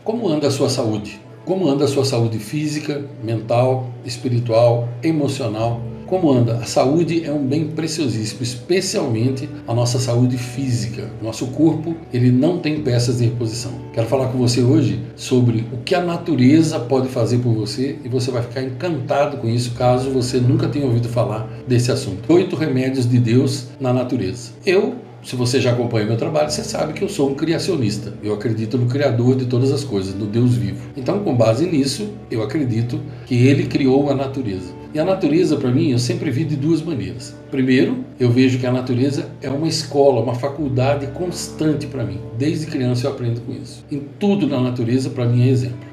Como anda a sua saúde? Como anda a sua saúde física, mental, espiritual, emocional? Como anda? A saúde é um bem preciosíssimo, especialmente a nossa saúde física. Nosso corpo, ele não tem peças de reposição. Quero falar com você hoje sobre o que a natureza pode fazer por você e você vai ficar encantado com isso caso você nunca tenha ouvido falar desse assunto. 8 remédios de Deus na natureza. Se você já acompanha meu trabalho, você sabe que eu sou um criacionista. Eu acredito no Criador de todas as coisas, no Deus vivo. Então, com base nisso, eu acredito que Ele criou a natureza. E a natureza, para mim, eu sempre vi de duas maneiras. Primeiro, eu vejo que a natureza é uma escola, uma faculdade constante para mim. Desde criança eu aprendo com isso. Em tudo na natureza, para mim, é exemplo.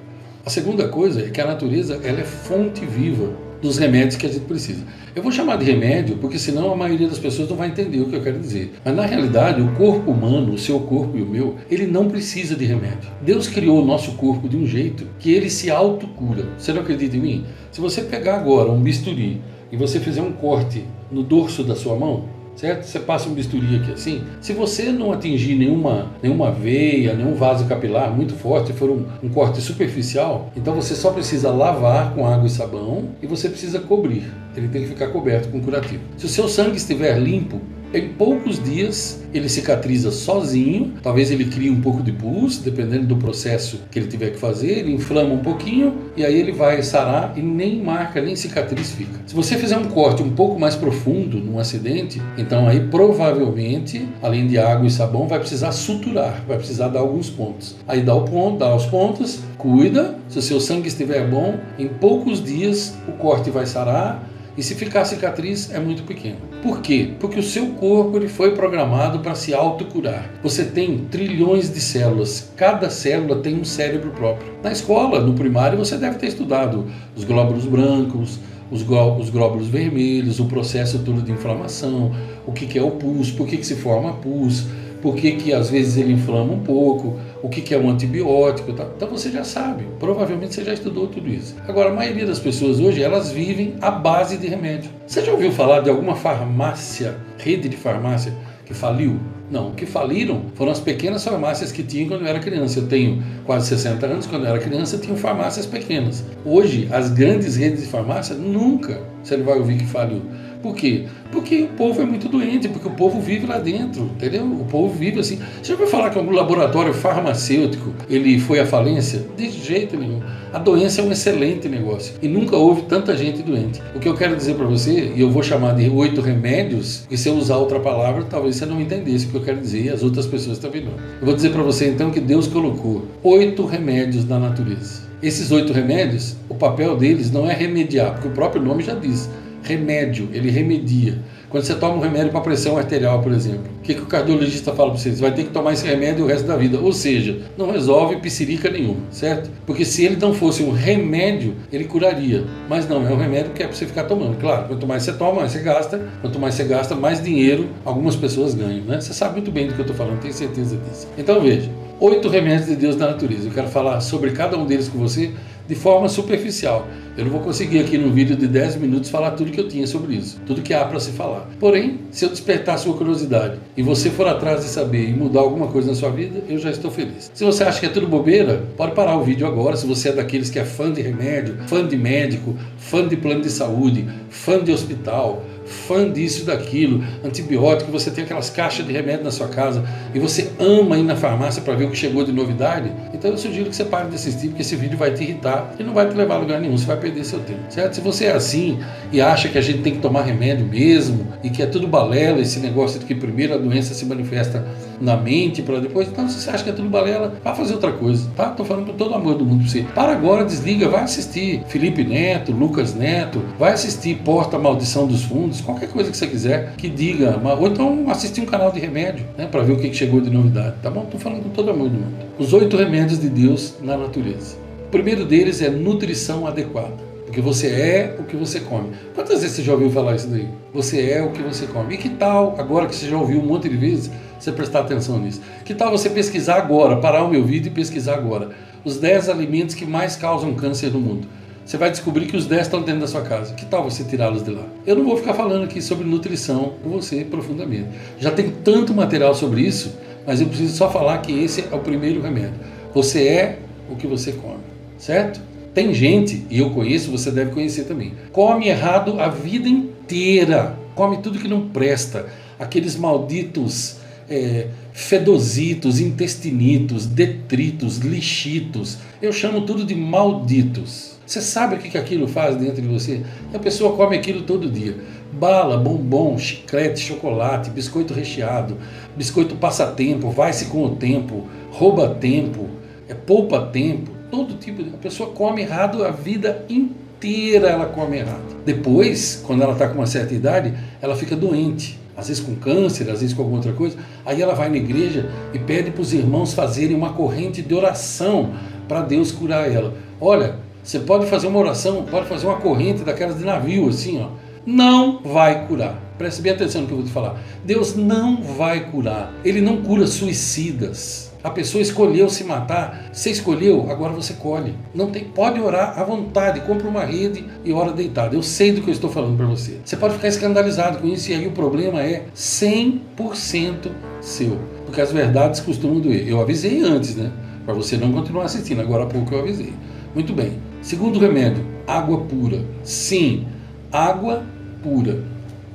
A segunda coisa é que a natureza ela é fonte viva dos remédios que a gente precisa. Eu vou chamar de remédio porque senão a maioria das pessoas não vai entender o que eu quero dizer. Mas na realidade o corpo humano, o seu corpo e o meu, ele não precisa de remédio. Deus criou o nosso corpo de um jeito que ele se autocura. Você não acredita em mim? Se você pegar agora um bisturi e você fizer um corte no dorso da sua mão, certo? Você passa um bisturi aqui assim, se você não atingir nenhuma veia, nenhum vaso capilar muito forte, for um corte superficial, então você só precisa lavar com água e sabão e você precisa cobrir. Ele tem que ficar coberto com curativo. Se o seu sangue estiver limpo, em poucos dias ele cicatriza sozinho, talvez ele crie um pouco de pus, dependendo do processo que ele tiver que fazer, ele inflama um pouquinho e aí ele vai sarar e nem marca, nem cicatriz fica. Se você fizer um corte um pouco mais profundo num acidente, então aí provavelmente, além de água e sabão, vai precisar suturar, vai precisar dar alguns pontos. Aí dá os pontos, cuida, se o seu sangue estiver bom, em poucos dias o corte vai sarar. E se ficar cicatriz, é muito pequeno. Por quê? Porque o seu corpo ele foi programado para se autocurar. Você tem trilhões de células. Cada célula tem um cérebro próprio. Na escola, no primário, você deve ter estudado os glóbulos brancos, os glóbulos vermelhos, o processo todo de inflamação, o que é o pus, por que se forma pus, por que às vezes ele inflama um pouco, o que é um antibiótico, tá? Então você já sabe, provavelmente você já estudou tudo isso. Agora, a maioria das pessoas hoje, elas vivem à base de remédio. Você já ouviu falar de alguma farmácia, rede de farmácia, que faliu? Não, o que faliram foram as pequenas farmácias que tinham quando eu era criança. Eu tenho quase 60 anos, quando eu era criança tinham farmácias pequenas. Hoje, as grandes redes de farmácia, nunca você não vai ouvir que faliu. Por quê? Porque o povo é muito doente, porque o povo vive lá dentro, entendeu? O povo vive assim. Você já ouviu falar que algum laboratório farmacêutico ele foi à falência? De jeito nenhum. A doença é um excelente negócio e nunca houve tanta gente doente. O que eu quero dizer para você, e eu vou chamar de 8 remédios, e se eu usar outra palavra, talvez você não entendesse o que eu quero dizer e as outras pessoas também não. Eu vou dizer para você então que Deus colocou 8 remédios na natureza. Esses 8 remédios, o papel deles não é remediar, porque o próprio nome já diz. Remédio, ele remedia. Quando você toma um remédio para pressão arterial, por exemplo, o que o cardiologista fala para você? Você vai ter que tomar esse remédio o resto da vida. Ou seja, não resolve psirica nenhuma, certo? Porque se ele não fosse um remédio, ele curaria. Mas não, é um remédio que é para você ficar tomando. Claro, quanto mais você toma, mais você gasta. Quanto mais você gasta, mais dinheiro algumas pessoas ganham, né? Você sabe muito bem do que eu estou falando, tenho certeza disso. Então veja, 8 remédios de Deus na natureza. Eu quero falar sobre cada um deles com você de forma superficial. Eu não vou conseguir aqui num vídeo de 10 minutos falar tudo que eu tinha sobre isso, tudo que há para se falar. Porém, se eu despertar a sua curiosidade e você for atrás de saber e mudar alguma coisa na sua vida, eu já estou feliz. Se você acha que é tudo bobeira, pode parar o vídeo agora. Se você é daqueles que é fã de remédio, fã de médico, fã de plano de saúde, fã de hospital, fã disso, daquilo, antibiótico, você tem aquelas caixas de remédio na sua casa e você ama ir na farmácia para ver o que chegou de novidade, então eu sugiro que você pare de assistir, porque esse vídeo vai te irritar e não vai te levar a lugar nenhum, você vai perder seu tempo, certo? Se você é assim e acha que a gente tem que tomar remédio mesmo e que é tudo balela, esse negócio de que primeiro a doença se manifesta na mente para depois, então se você acha que é tudo balela, vá fazer outra coisa, tá? Tô falando com todo o amor do mundo pra você. Para agora, desliga, vai assistir Felipe Neto, Lucas Neto, vai assistir Porta Maldição dos Fundos, qualquer coisa que você quiser que diga, ou então assistir um canal de remédio, né, para ver o que chegou de novidade, tá bom? Tô falando com todo o amor do mundo. Os 8 remédios de Deus na natureza. O primeiro deles é nutrição adequada. Porque você é o que você come. Quantas vezes você já ouviu falar isso daí? Você é o que você come. E que tal, agora que você já ouviu um monte de vezes, você prestar atenção nisso? Que tal você pesquisar agora, parar o meu vídeo e pesquisar agora os 10 alimentos que mais causam câncer no mundo? Você vai descobrir que os 10 estão dentro da sua casa. Que tal você tirá-los de lá? Eu não vou ficar falando aqui sobre nutrição com você profundamente. Já tem tanto material sobre isso, mas eu preciso só falar que esse é o primeiro remédio. Você é o que você come, certo? Tem gente, e eu conheço, você deve conhecer também, come errado a vida inteira, come tudo que não presta, aqueles malditos fedositos, intestinitos, detritos, lixitos, eu chamo tudo de malditos. Você sabe o que aquilo faz dentro de você? E a pessoa come aquilo todo dia. Bala, bombom, chiclete, chocolate, biscoito recheado, biscoito passatempo, vai-se com o tempo, rouba tempo, poupa tempo, todo tipo de... A pessoa come errado a vida inteira, ela come errado. Depois, quando ela está com uma certa idade, ela fica doente. Às vezes com câncer, às vezes com alguma outra coisa. Aí ela vai na igreja e pede para os irmãos fazerem uma corrente de oração para Deus curar ela. Olha, você pode fazer uma oração, pode fazer uma corrente daquelas de navio, assim, ó. Não vai curar. Preste bem atenção no que eu vou te falar. Deus não vai curar. Ele não cura suicidas. A pessoa escolheu se matar, você escolheu, agora você colhe. Não tem, pode orar à vontade, compra uma rede e ora deitado. Eu sei do que eu estou falando para você. Você pode ficar escandalizado com isso e aí o problema é 100% seu. Porque as verdades costumam doer. Eu avisei antes, né? Para você não continuar assistindo. Agora há pouco eu avisei. Muito bem. Segundo remédio, água pura. Sim, água pura.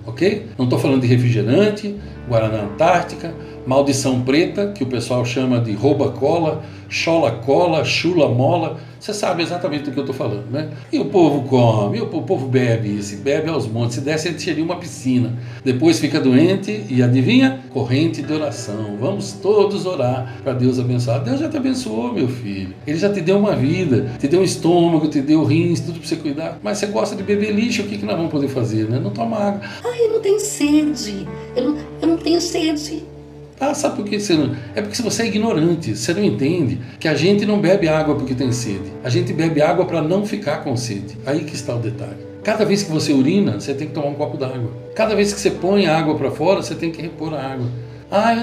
Ok? Não estou falando de refrigerante, Guaraná Antártica, maldição preta, que o pessoal chama de rouba-cola, chola-cola, chula-mola. Você sabe exatamente do que eu estou falando, né? E o povo come, e o povo bebe, se bebe aos montes, se desse, encheria uma piscina. Depois fica doente e adivinha? Corrente de oração. Vamos todos orar para Deus abençoar. Deus já te abençoou, meu filho. Ele já te deu uma vida, te deu um estômago, te deu rins, tudo para você cuidar. Mas você gosta de beber lixo, o que nós vamos poder fazer, né? Não toma água. Ai, eu não tenho sede. Eu não tenho sede. Ah, sabe por que você não... É porque você é ignorante, você não entende que a gente não bebe água porque tem sede. A gente bebe água para não ficar com sede. Aí que está o detalhe. Cada vez que você urina, você tem que tomar um copo d'água. Cada vez que você põe a água para fora, você tem que repor a água. Ah,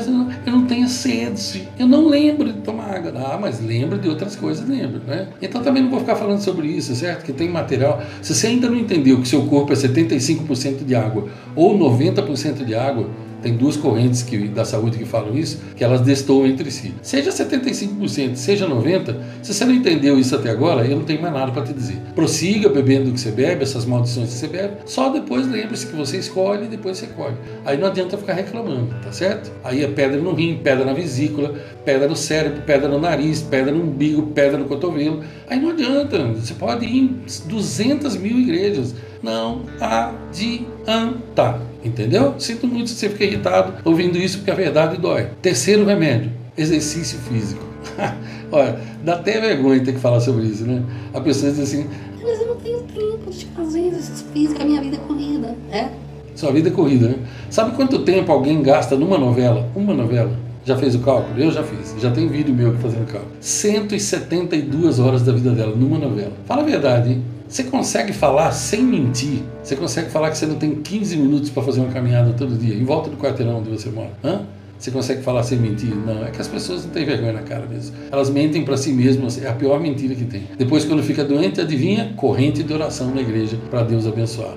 eu não tenho sede, eu não lembro de tomar água. Ah, mas lembro de outras coisas, lembro, né? Então também não vou ficar falando sobre isso, certo? Que tem material. Se você ainda não entendeu que seu corpo é 75% de água ou 90% de água, tem duas correntes da saúde que falam isso, que elas destoam entre si. Seja 75%, seja 90%, se você não entendeu isso até agora, eu não tenho mais nada para te dizer. Prossiga bebendo o que você bebe, essas maldições que você bebe, só depois lembre-se que você escolhe e depois você colhe. Aí não adianta ficar reclamando, tá certo? Aí é pedra no rim, pedra na vesícula, pedra no cérebro, pedra no nariz, pedra no umbigo, pedra no cotovelo. Aí não adianta, você pode ir em 200 mil igrejas. Não adianta. Entendeu? Sinto muito se você fica irritado ouvindo isso, porque a verdade dói. Terceiro remédio, exercício físico. Olha, dá até vergonha ter que falar sobre isso, né? A pessoa diz assim: mas eu não tenho tempo de fazer exercício físico, a minha vida é corrida, Sua vida é corrida, né? Sabe quanto tempo alguém gasta numa novela? Uma novela? Já fez o cálculo? Eu já fiz. Já tem vídeo meu fazendo cálculo. 172 horas da vida dela numa novela. Fala a verdade, hein? Você consegue falar sem mentir? Você consegue falar que você não tem 15 minutos para fazer uma caminhada todo dia, em volta do quarteirão onde você mora? Hã? Você consegue falar sem mentir? Não, é que as pessoas não têm vergonha na cara mesmo. Elas mentem para si mesmas, é a pior mentira que tem. Depois, quando fica doente, adivinha? Corrente de oração na igreja para Deus abençoar.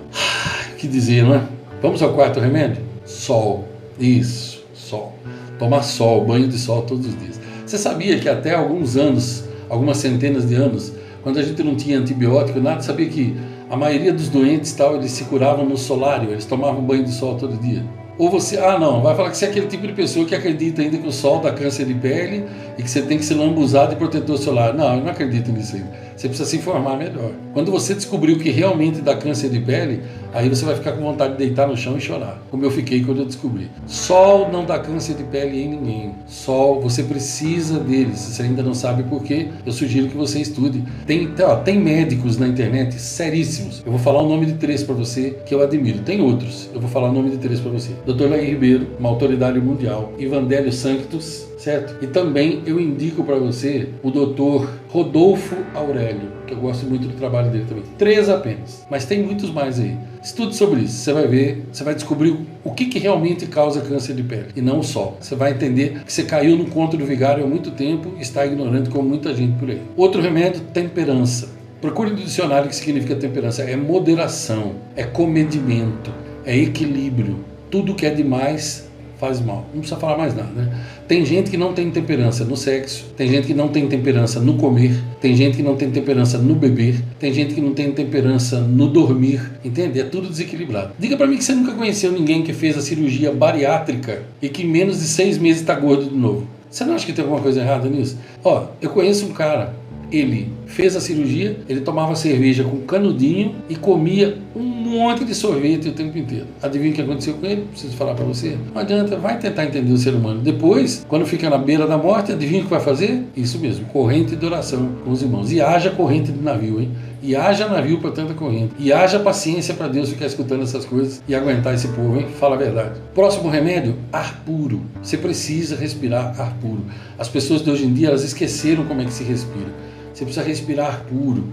O que dizer, não é? Vamos ao quarto remédio? Sol. Isso, sol. Tomar sol, banho de sol todos os dias. Você sabia que até alguns anos, algumas centenas de anos, quando a gente não tinha antibiótico, nada, sabia que a maioria dos doentes, eles se curavam no solário, eles tomavam banho de sol todo dia. Ou você, vai falar que você é aquele tipo de pessoa que acredita ainda que o sol dá câncer de pele e que você tem que se lambuzar de protetor solar. Não, eu não acredito nisso ainda. Você precisa se informar melhor. Quando você descobriu que realmente dá câncer de pele, aí você vai ficar com vontade de deitar no chão e chorar, como eu fiquei quando eu descobri. Sol não dá câncer de pele em ninguém. Sol, você precisa deles. Se você ainda não sabe por quê, eu sugiro que você estude. Tem médicos na internet seríssimos. Eu vou falar o nome de 3 para você que eu admiro. Tem outros. Eu vou falar o nome de 3 para você. Dr. Laí Ribeiro, uma autoridade mundial. Evangelho Sanctus, certo? E também eu indico para você o Dr. Rodolfo Aurélio, que eu gosto muito do trabalho dele também. 3 apenas, mas tem muitos mais aí. Estude sobre isso, você vai ver, você vai descobrir o que realmente causa câncer de pele, e não o sol. Você vai entender que você caiu no conto do vigário há muito tempo e está ignorando como muita gente por aí. Outro remédio, temperança. Procure no dicionário o que significa temperança. É moderação, é comedimento, é equilíbrio. Tudo que é demais faz mal. Não precisa falar mais nada, né? Tem gente que não tem temperança no sexo, tem gente que não tem temperança no comer, tem gente que não tem temperança no beber, tem gente que não tem temperança no dormir, entende? É tudo desequilibrado. Diga pra mim que você nunca conheceu ninguém que fez a cirurgia bariátrica e que em menos de 6 meses está gordo de novo. Você não acha que tem alguma coisa errada nisso? Ó, eu conheço um cara, ele fez a cirurgia, ele tomava cerveja com canudinho e comia um monte de sorvete o tempo inteiro. Adivinha o que aconteceu com ele? Preciso falar pra você? Não adianta, vai tentar entender o ser humano. Depois, quando fica na beira da morte, adivinha o que vai fazer? Isso mesmo, corrente de oração com os irmãos. E haja corrente de navio, hein? E haja navio para tanta corrente. E haja paciência para Deus ficar escutando essas coisas e aguentar esse povo, hein? Fala a verdade. Próximo remédio, ar puro. Você precisa respirar ar puro. As pessoas de hoje em dia, elas esqueceram como é que se respira. Você precisa respirar ar puro,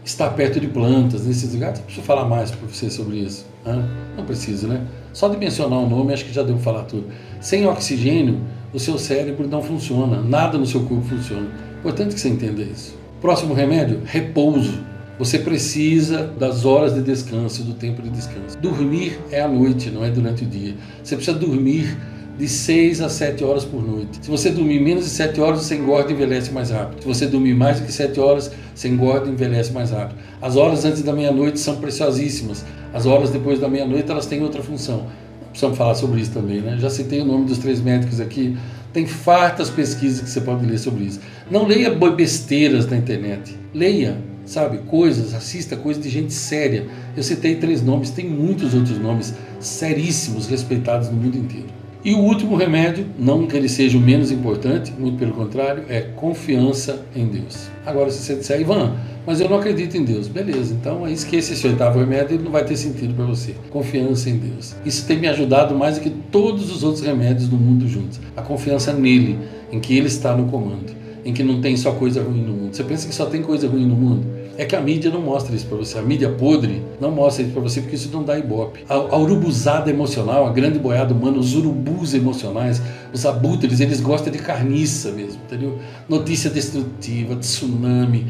estar perto de plantas, nesses lugares. Não preciso falar mais para você sobre isso. Não precisa, né? Só de mencionar o nome, acho que já devo falar tudo. Sem oxigênio, o seu cérebro não funciona. Nada no seu corpo funciona. Importante que você entenda isso. Próximo remédio, repouso. Você precisa das horas de descanso, do tempo de descanso. Dormir é à noite, não é durante o dia. Você precisa dormir de 6 a 7 horas por noite. Se você dormir menos de 7 horas, você engorda e envelhece mais rápido. Se você dormir mais do que 7 horas, você engorda e envelhece mais rápido. As horas antes da meia-noite são preciosíssimas. As horas depois da meia-noite, elas têm outra função. Precisamos falar sobre isso também, né? Já citei o nome dos 3 médicos aqui. Tem fartas pesquisas que você pode ler sobre isso. Não leia besteiras na internet. Leia, sabe, coisas, assista coisas de gente séria. Eu citei 3 nomes, tem muitos outros nomes seríssimos, respeitados no mundo inteiro. E o último remédio, não que ele seja o menos importante, muito pelo contrário, é confiança em Deus. Agora, se você disser, Ivan, mas eu não acredito em Deus. Beleza, então esqueça esse 8º remédio, ele não vai ter sentido para você. Confiança em Deus. Isso tem me ajudado mais do que todos os outros remédios do mundo juntos. A confiança nele, em que ele está no comando, em que não tem só coisa ruim no mundo. Você pensa que só tem coisa ruim no mundo? É que a mídia não mostra isso para você. A mídia podre não mostra isso para você porque isso não dá ibope. A urubuzada emocional, a grande boiada humana, os urubus emocionais, os abutres, eles gostam de carniça mesmo, entendeu? Notícia destrutiva, tsunami,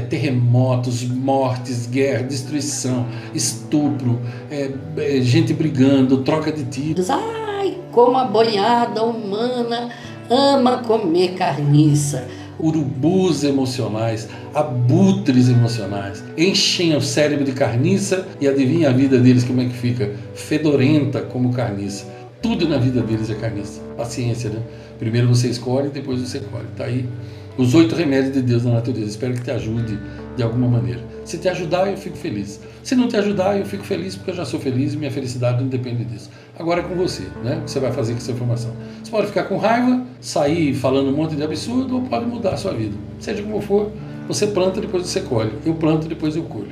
terremotos, mortes, guerra, destruição, estupro, gente brigando, troca de tiros. Ai, como a boiada humana ama comer carniça. Urubus emocionais, abutres emocionais, enchem o cérebro de carniça e adivinha a vida deles como é que fica? Fedorenta como carniça. Tudo na vida deles é carniça. Paciência, né? Primeiro você escolhe, depois você colhe. Tá aí os 8 remédios de Deus na natureza. Espero que te ajude de alguma maneira. Se te ajudar, eu fico feliz. Se não te ajudar, eu fico feliz porque eu já sou feliz e minha felicidade não depende disso. Agora é com você, né? O que você vai fazer com essa informação. Você pode ficar com raiva, sair falando um monte de absurdo ou pode mudar a sua vida. Seja como for, você planta, depois você colhe. Eu planto, depois eu colho.